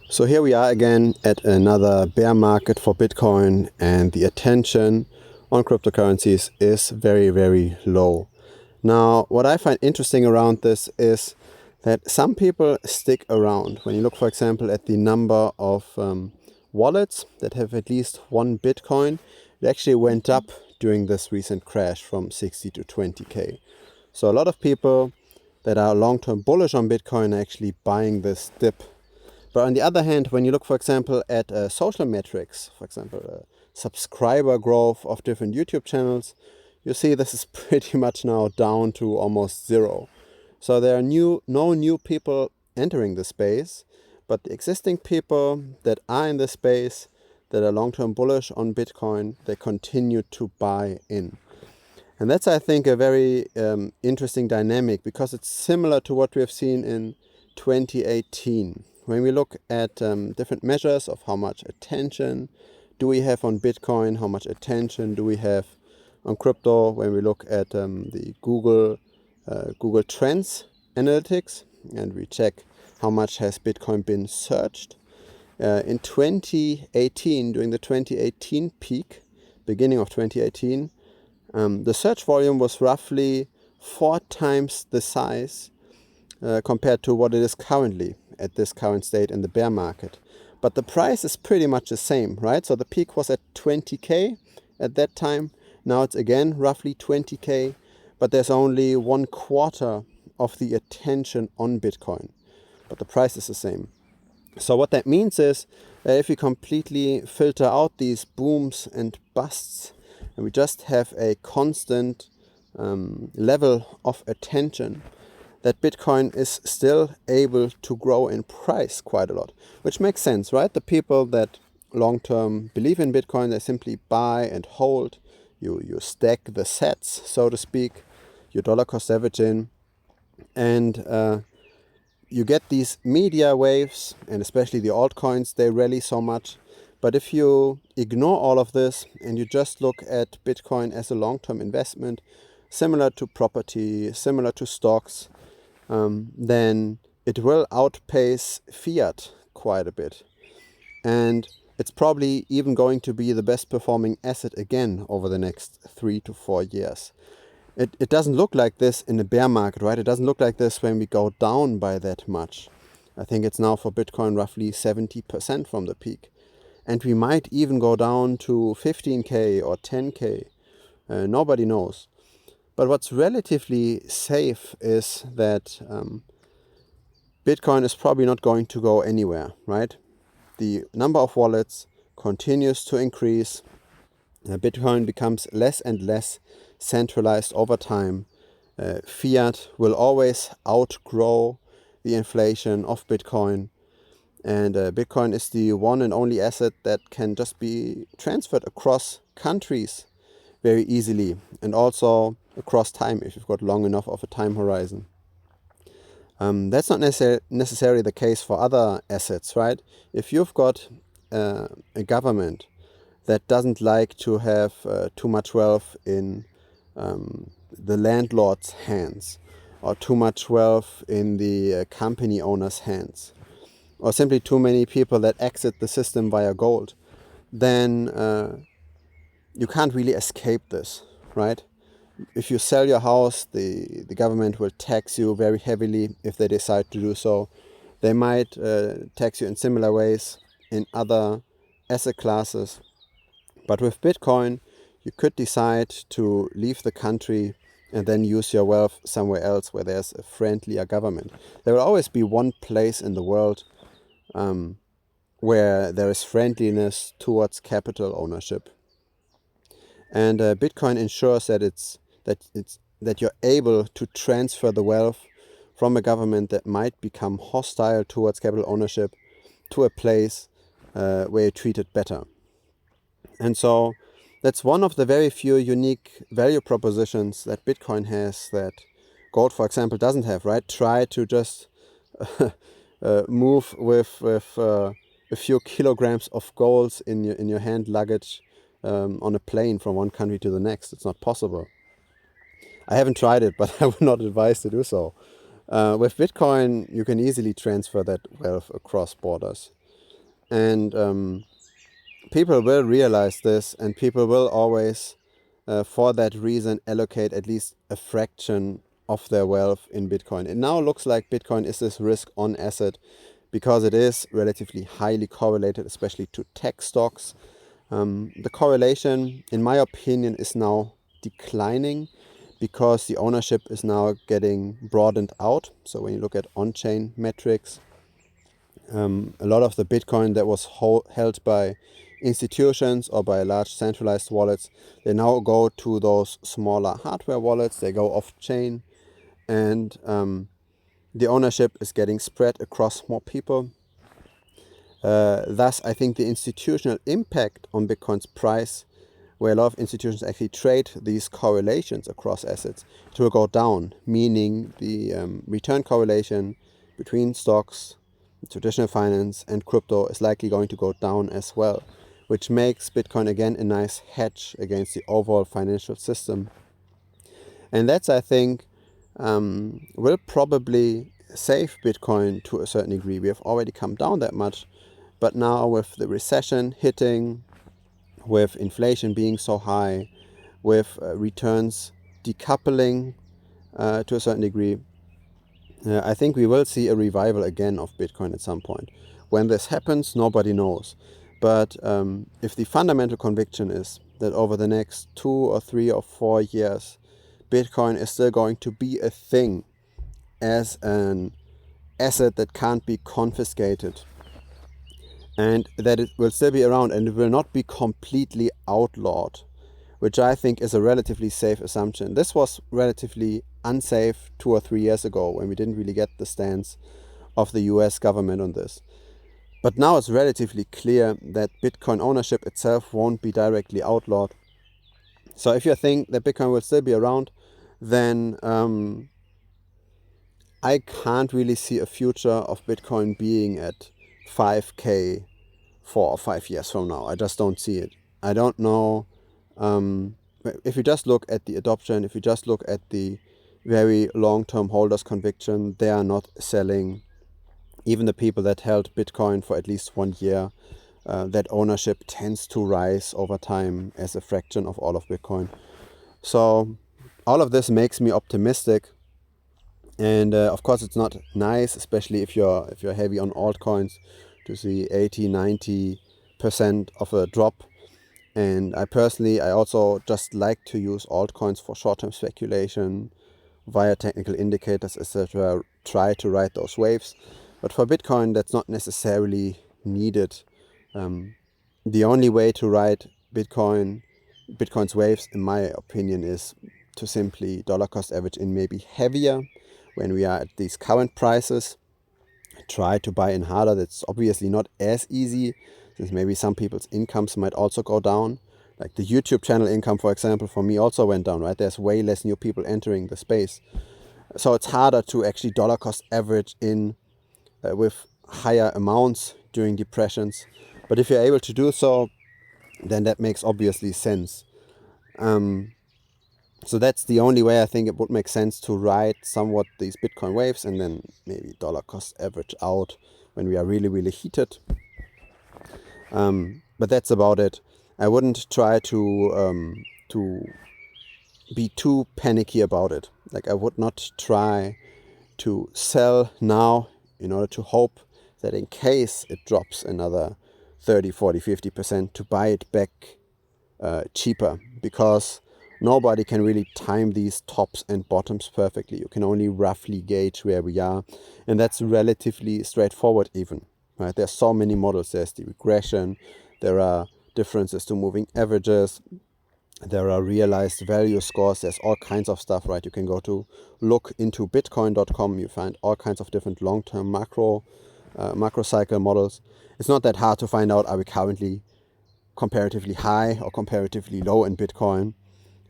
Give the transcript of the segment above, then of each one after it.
So here we are again at another bear market for Bitcoin, and the attention on cryptocurrencies is very, very low. Now, what I find interesting around this is that some people stick around. When you look, for example, at the number of wallets that have at least one Bitcoin, it actually went up during this recent crash from 60 to 20K. So a lot of people that are long-term bullish on Bitcoin are actually buying this dip. But on the other hand, when you look, for example, at social metrics, for example, subscriber growth of different YouTube channels, you see this is pretty much now down to almost zero. So there are no new people entering the space, but the existing people that are in the space that are long-term bullish on Bitcoin, they continue to buy in. And that's, I think, a very interesting dynamic, because it's similar to what we have seen in 2018. When we look at different measures of how much attention do we have on Bitcoin, how much attention do we have on crypto, when we look at the Google Trends analytics, and we check how much has Bitcoin been searched. In 2018, during the 2018 peak, beginning of 2018, the search volume was roughly 4 times the size compared to what it is currently at this current state in the bear market. But the price is pretty much the same, right? So the peak was at 20K at that time. Now it's again roughly 20K, but there's only 1/4 of the attention on Bitcoin. But the price is the same. So what that means is that if we completely filter out these booms and busts, and we just have a constant level of attention, that Bitcoin is still able to grow in price quite a lot, which makes sense, right? The people that long-term believe in Bitcoin, they simply buy and hold. You stack the sats, so to speak, your dollar cost averaging, and you get these media waves, and especially the altcoins, they rally so much. But if you ignore all of this and you just look at Bitcoin as a long-term investment, similar to property, similar to stocks, then it will outpace fiat quite a bit. And it's probably even going to be the best performing asset again over the next 3 to 4 years. It doesn't look like this in a bear market, right? It doesn't look like this when we go down by that much. I think it's now for Bitcoin roughly 70% from the peak. And we might even go down to 15K or 10K. Nobody knows. But what's relatively safe is that Bitcoin is probably not going to go anywhere, right? The number of wallets continues to increase. Bitcoin becomes less and less centralized over time. Fiat will always outgrow the inflation of Bitcoin. And Bitcoin is the one and only asset that can just be transferred across countries very easily, and also across time if you've got long enough of a time horizon. That's not necessarily the case for other assets, right? If you've got a government that doesn't like to have too much wealth in the landlord's hands, or too much wealth in the company owner's hands, or simply too many people that exit the system via gold, then you can't really escape this, right? If you sell your house, the government will tax you very heavily if they decide to do so. They might tax you in similar ways in other asset classes. But with Bitcoin, you could decide to leave the country and then use your wealth somewhere else where there's a friendlier government. There will always be one place in the world where there is friendliness towards capital ownership. And Bitcoin ensures that you're able to transfer the wealth from a government that might become hostile towards capital ownership to a place where you're treated better. And so that's one of the very few unique value propositions that Bitcoin has that gold, for example, doesn't have, right? Try to just move with a few kilograms of gold in your hand luggage on a plane from one country to the next. It's not possible. I haven't tried it, but I would not advise to do so. With Bitcoin, you can easily transfer that wealth across borders. And people will realize this, and people will always, for that reason, allocate at least a fraction of their wealth in Bitcoin. It now looks like Bitcoin is this risk-on asset because it is relatively highly correlated, especially to tech stocks. The correlation, in my opinion, is now declining because the ownership is now getting broadened out. So when you look at on-chain metrics, a lot of the Bitcoin that was held by institutions or by large centralized wallets, they now go to those smaller hardware wallets. They go off-chain, and the ownership is getting spread across more people. Thus, I think the institutional impact on Bitcoin's price, where a lot of institutions actually trade these correlations across assets, it will go down, meaning the return correlation between stocks, traditional finance, and crypto is likely going to go down as well, which makes Bitcoin again a nice hedge against the overall financial system. And that's, I think, will probably save Bitcoin to a certain degree. We have already come down that much, but now with the recession hitting, with inflation being so high, with returns decoupling to a certain degree, I think we will see a revival again of Bitcoin at some point. When this happens, nobody knows. But if the fundamental conviction is that over the next 2 or 3 or 4 years, Bitcoin is still going to be a thing as an asset that can't be confiscated, and that it will still be around and it will not be completely outlawed, which I think is a relatively safe assumption. This was relatively unsafe 2 or 3 years ago when we didn't really get the stance of the US government on this. But now it's relatively clear that Bitcoin ownership itself won't be directly outlawed. So if you think that Bitcoin will still be around, then I can't really see a future of Bitcoin being at 5K 4 or 5 years from now. I just don't see it. I don't know. If you just look at the adoption, if you just look at the very long-term holders' conviction, they are not selling. Even the people that held Bitcoin for at least 1 year, that ownership tends to rise over time as a fraction of all of Bitcoin. So all of this makes me optimistic. And of course, it's not nice, especially if you're heavy on altcoins, to see 80-90% of a drop. And I also just like to use altcoins for short-term speculation via technical indicators, etc. Try to ride those waves. But for Bitcoin, that's not necessarily needed. The only way to ride Bitcoin's waves, in my opinion, is to simply dollar cost average in maybe heavier when we are at these current prices. Try to buy in harder. That's obviously not as easy, since maybe some people's incomes might also go down. Like the YouTube channel income, for example, for me also went down, right? There's way less new people entering the space. So it's harder to actually dollar cost average in with higher amounts during depressions. But if you're able to do so, then that makes obviously sense. So that's the only way I think it would make sense to ride somewhat these Bitcoin waves and then maybe dollar cost average out when we are really, really heated. But that's about it. I wouldn't try to be too panicky about it. Like I would not try to sell now in order to hope that in case it drops another 30, 40, 50% to buy it back cheaper, because nobody can really time these tops and bottoms perfectly. You can only roughly gauge where we are, and that's relatively straightforward even. Right? There's so many models. There's the regression, there are differences to moving averages, there are realized value scores, there's all kinds of stuff, right? You can go to look into bitcoin.com, you find all kinds of different long-term macro cycle models. It's not that hard to find out, are we currently comparatively high or comparatively low in Bitcoin?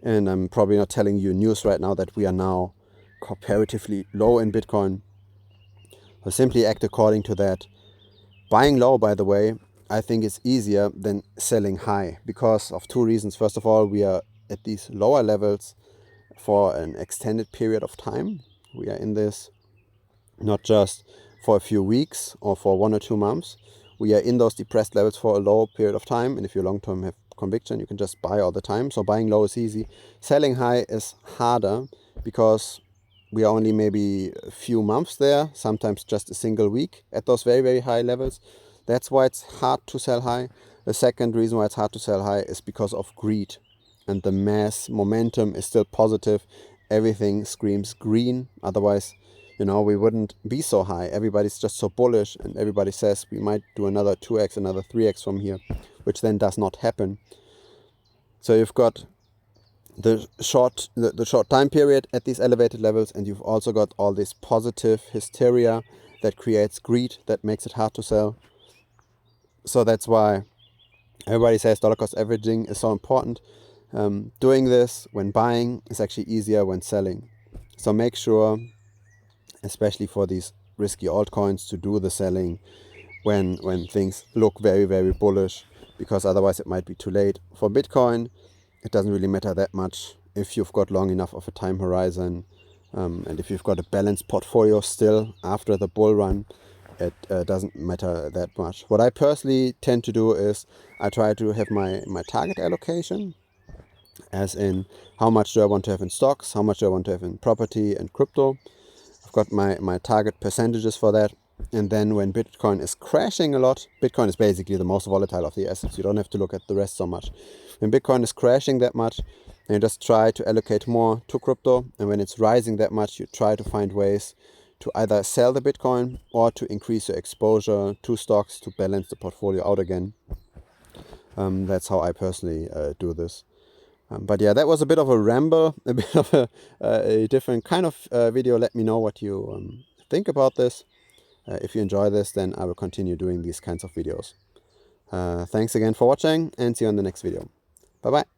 And I'm probably not telling you news right now that we are now comparatively low in Bitcoin. So simply act according to that. Buying low, by the way, I think is easier than selling high because of two reasons. First of all, we are at these lower levels for an extended period of time. We are in this not just for a few weeks or for 1 or 2 months. we are in those depressed levels for a low period of time, and if you long-term have conviction, you can just buy all the time. So buying low is easy. Selling high is harder because we are only maybe a few months there, sometimes just a single week at those very, very high levels. That's why it's hard to sell high. The second reason why it's hard to sell high is because of greed, and the mass momentum is still positive. Everything screams green. Otherwise, we wouldn't be so high. Everybody's just so bullish, and everybody says we might do another 2x, another 3x from here, which then does not happen. So you've got the short time period at these elevated levels, and you've also got all this positive hysteria that creates greed, that makes it hard to sell. So that's why everybody says dollar cost averaging is so important. Doing this when buying is actually easier when selling. So make sure, especially for these risky altcoins, to do the selling when things look very, very bullish, because otherwise it might be too late. For Bitcoin, it doesn't really matter that much if you've got long enough of a time horizon, and if you've got a balanced portfolio still after the bull run, it doesn't matter that much. What I personally tend to do is I try to have my target allocation, as in how much do I want to have in stocks, how much do I want to have in property and crypto. I've got my target percentages for that. And then when Bitcoin is crashing a lot, Bitcoin is basically the most volatile of the assets. You don't have to look at the rest so much. When Bitcoin is crashing that much, then you just try to allocate more to crypto. And when it's rising that much, you try to find ways to either sell the Bitcoin or to increase your exposure to stocks to balance the portfolio out again. That's how I personally do this. But yeah, that was a bit of a ramble, a bit of a different kind of video. Let me know what you think about this. If you enjoy this, then I will continue doing these kinds of videos. Thanks again for watching, and see you on the next video. Bye bye.